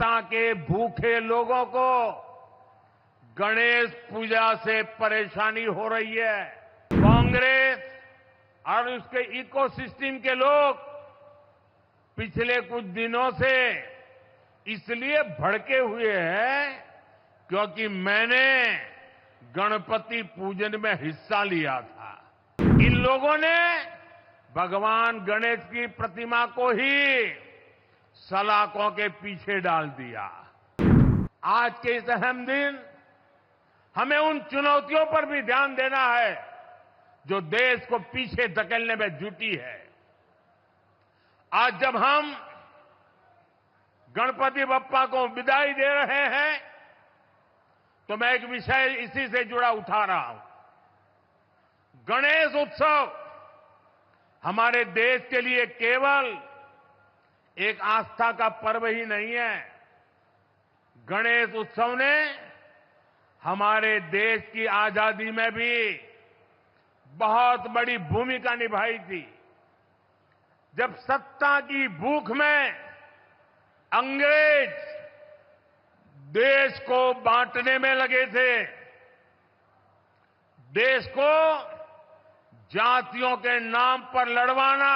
सत्ता के भूखे लोगों को गणेश पूजा से परेशानी हो रही है। कांग्रेस और उसके इकोसिस्टम के लोग पिछले कुछ दिनों से इसलिए भड़के हुए हैं क्योंकि मैंने गणपति पूजन में हिस्सा लिया था। इन लोगों ने भगवान गणेश की प्रतिमा को ही सलाखों के पीछे डाल दिया। आज के इस अहम दिन हमें उन चुनौतियों पर भी ध्यान देना है जो देश को पीछे धकेलने में जुटी है। आज जब हम गणपति बप्पा को विदाई दे रहे हैं तो मैं एक विषय इसी से जुड़ा उठा रहा हूं। गणेश उत्सव हमारे देश के लिए केवल एक आस्था का पर्व ही नहीं है। गणेश उत्सव ने हमारे देश की आजादी में भी बहुत बड़ी भूमिका निभाई थी। जब सत्ता की भूख में अंग्रेज देश को बांटने में लगे थे, देश को जातियों के नाम पर लड़वाना,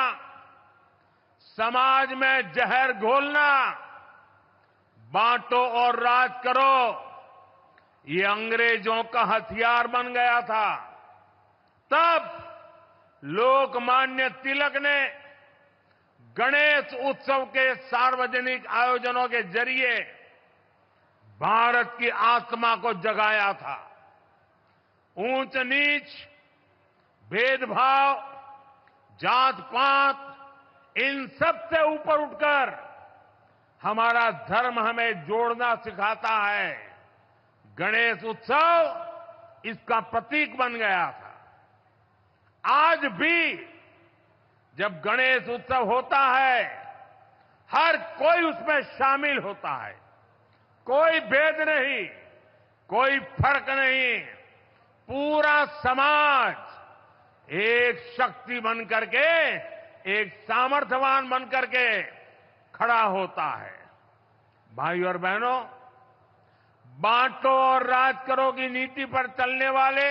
समाज में जहर घोलना, बांटो और राज करो, ये अंग्रेजों का हथियार बन गया था। तब लोकमान्य तिलक ने गणेश उत्सव के सार्वजनिक आयोजनों के जरिए भारत की आत्मा को जगाया था। ऊंच नीच, भेदभाव, जात पात, इन सब से ऊपर उठकर हमारा धर्म हमें जोड़ना सिखाता है। गणेश उत्सव इसका प्रतीक बन गया था। आज भी जब गणेश उत्सव होता है, हर कोई उसमें शामिल होता है। कोई भेद नहीं, कोई फर्क नहीं। पूरा समाज एक शक्ति बन करके, एक सामर्थ्यवान बन करके खड़ा होता है। भाई और बहनों, बांटो और राज करो की नीति पर चलने वाले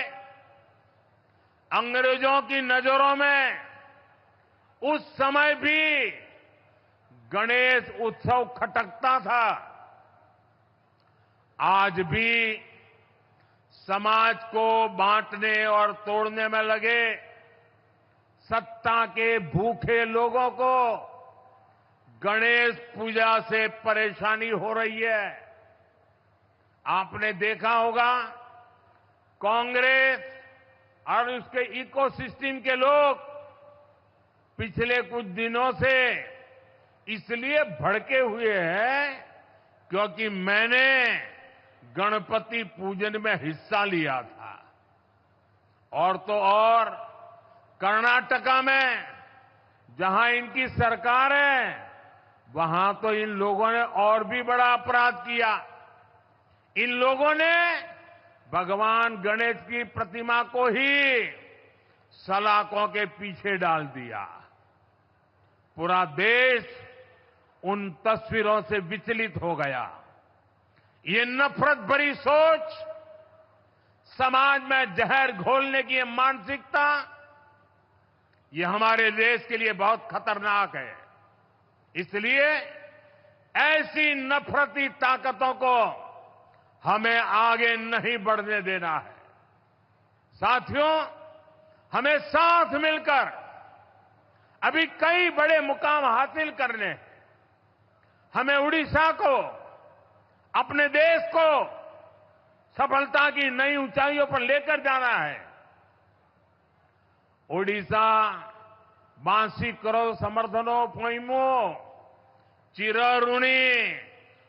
अंग्रेजों की नजरों में उस समय भी गणेश उत्सव खटकता था। आज भी समाज को बांटने और तोड़ने में लगे सत्ता के भूखे लोगों को गणेश पूजा से परेशानी हो रही है। आपने देखा होगा, कांग्रेस और उसके इकोसिस्टम के लोग पिछले कुछ दिनों से इसलिए भड़के हुए हैं क्योंकि मैंने गणपति पूजन में हिस्सा लिया था। और तो और कर्नाटका में जहां इनकी सरकार है, वहां तो इन लोगों ने और भी बड़ा अपराध किया। इन लोगों ने भगवान गणेश की प्रतिमा को ही सलाखों के पीछे डाल दिया। पूरा देश उन तस्वीरों से विचलित हो गया। ये नफरत भरी सोच, समाज में जहर घोलने की ये मानसिकता, ये हमारे देश के लिए बहुत खतरनाक है। इसलिए ऐसी नफरती ताकतों को हमें आगे नहीं बढ़ने देना है। साथियों, हमें साथ मिलकर अभी कई बड़े मुकाम हासिल करने हैं। हमें उड़ीसा को, अपने देश को सफलता की नई ऊंचाइयों पर लेकर जाना है। ओडिशा बांसी करो समर्थनो पोइमो चिरऋणी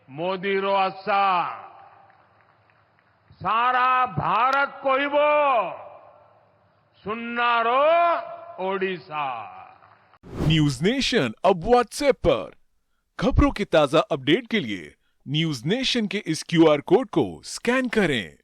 मोदी रो अस्सा सारा भारत को ही वो सुनना रो ओडिशा। न्यूज नेशन अब व्हाट्सएप पर खबरों के ताजा अपडेट के लिए न्यूज नेशन के इस क्यूआर कोड को स्कैन करें।